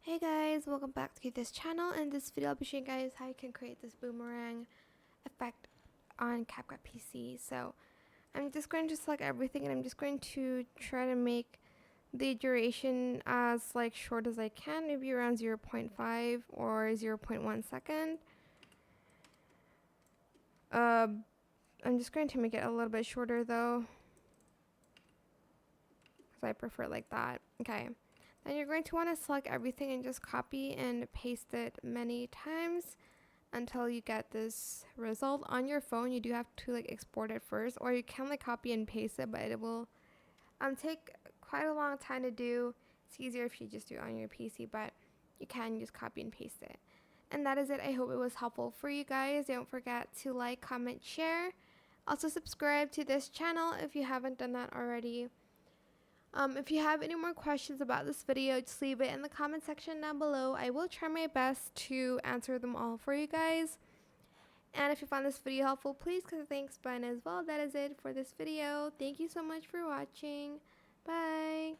Hey guys, welcome back to this channel. In this video I'll be showing you guys how you can create this boomerang effect on CapCut PC. So I'm just going to select everything and I'm just going to try to make the duration as short as I can, maybe around 0.5 or 0.1 second. I'm just going to make it a little bit shorter though, because I prefer it like that. Okay. Then you're going to want to select everything and just copy and paste it many times until you get this result. On your phone, you do have to export it first, or you can copy and paste it, but it will take quite a long time to do. It's easier if you just do it on your PC, but you can just copy and paste it. And that is it. I hope it was helpful for you guys. Don't forget to like, comment, share. Also subscribe to this channel if you haven't done that already. If you have any more questions about this video, just leave it in the comment section down below. I will try my best to answer them all for you guys. And if you found this video helpful, please click the thanks button as well. That is it for this video. Thank you so much for watching. Bye.